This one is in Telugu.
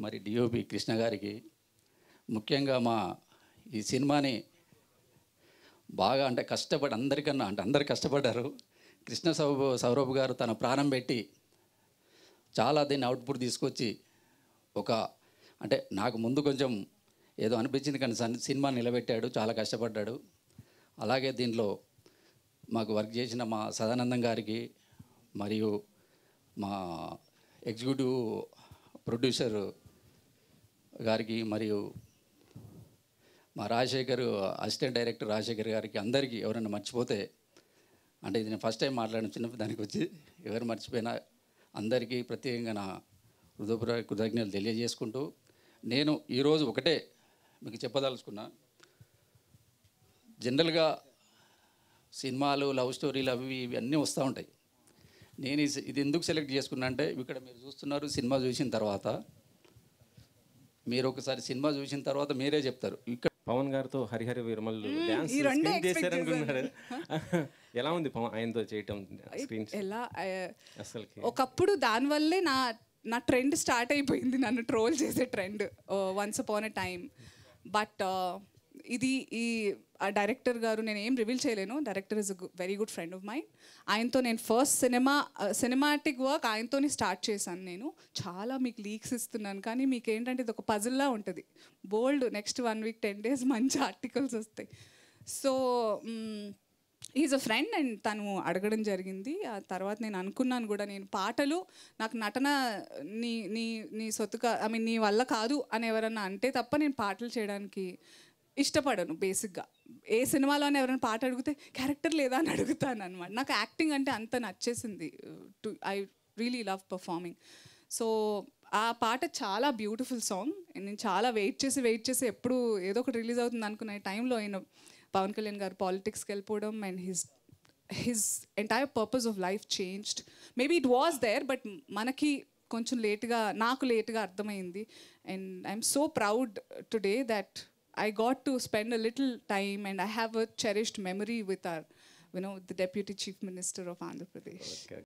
మరి డిఓపి కృష్ణ గారికి, ముఖ్యంగా మా ఈ సినిమాని బాగా అంటే కష్టపడి అందరికన్నా అంటే అందరు కష్టపడ్డారు. కృష్ణ సౌరభ్ గారు తన ప్రాణం పెట్టి చాలా దీన్ని అవుట్పుట్ తీసుకొచ్చి ఒక అంటే నాకు ముందు కొంచెం ఏదో అనిపించింది, కానీ సినిమా నిలబెట్టాడు, చాలా కష్టపడ్డాడు. అలాగే దీంట్లో మాకు వర్క్ చేసిన మా సదానందం గారికి, మరియు మా ఎగ్జిక్యూటివ్ ప్రొడ్యూసర్ గారికి, మరియు మా రాజశేఖర్ అసిస్టెంట్ డైరెక్టర్ రాజశేఖర్ గారికి, అందరికీ ఎవరైనా మర్చిపోతే అంటే ఇది నేను ఫస్ట్ టైం మాట్లాడిన చిన్న దానికి వచ్చి ఎవరు మర్చిపోయినా అందరికీ ప్రత్యేకంగా నా హృదయపూర్వక కృతజ్ఞతలు తెలియజేసుకుంటూ, నేను ఈరోజు ఒకటే మీకు చెప్పదలుచుకున్నా. జనరల్గా సినిమాలు, లవ్ స్టోరీలు అవి ఇవి అన్నీ వస్తూ ఉంటాయి. నేను ఇది ఎందుకు సెలెక్ట్ చేసుకున్నా అంటే, ఇక్కడ మీరు చూస్తున్నారు, సినిమా చూసిన తర్వాత మీరు ఒకసారి సినిమా చూసిన తర్వాత మీరే చెప్తారు. ఇక్కడ పవన్ గారితో హరిహర వీరమల్ డాన్స్ చేశారనుకున్నారు. ఎలా ఉంది పవన్ ఆయనతో చేయటం స్క్రీన్? ఎలా అసలు ఒకప్పుడు దానివల్లే నా ట్రెండ్ స్టార్ట్ అయిపోయింది, నన్ను ట్రోల్ చేసే trend once upon a time. But ఈ డైరెక్టర్ గారు, నేను ఏం రివీల్ చేయలేను. Director is very good friend of mind. ఆయనతో నేను ఫస్ట్ సినిమాటిక్ వర్క్ ఆయనతోనే స్టార్ట్ చేశాను. నేను చాలా మీకు లీక్స్ ఇస్తున్నాను, కానీ మీకు ఏంటంటే ఇది ఒక పజిల్లా ఉంటుంది. బోల్డ్ నెక్స్ట్ 1 వీక్ 10 days మంచి ఆర్టికల్స్ వస్తాయి. So is a friend and తను అడగడం జరిగింది. ఆ తర్వాత నేను అనుకున్నాను కూడా, నేను పాటలు నాకు నటన నీ సొత్తుగా నీ వల్ల కాదు అని ఎవరన్నా అంటే తప్ప నేను పాటలు చేయడానికి ఇష్టపడను. బేసిక్గా ఏ సినిమాలోనే ఎవరైనా పాట అడిగితే క్యారెక్టర్ లేదా అని అడుగుతాను అనమాట. నాకు యాక్టింగ్ అంటే అంత నచ్చేసింది. I really love performing. So ఆ పాట చాలా బ్యూటిఫుల్ సాంగ్. నేను చాలా వెయిట్ చేసి ఎప్పుడు ఏదో ఒకటి రిలీజ్ అవుతుంది అనుకునే టైంలో ఆయన పవన్ కళ్యాణ్ గారు పాలిటిక్స్కి వెళ్ళిపోవడం and his entire purpose of life changed. Maybe it was there, but మనకి కొంచెం నాకు లేట్గా అర్థమైంది. And I'm so proud today that I got to spend a little time and I have a cherished memory with the Deputy Chief Minister of Andhra Pradesh.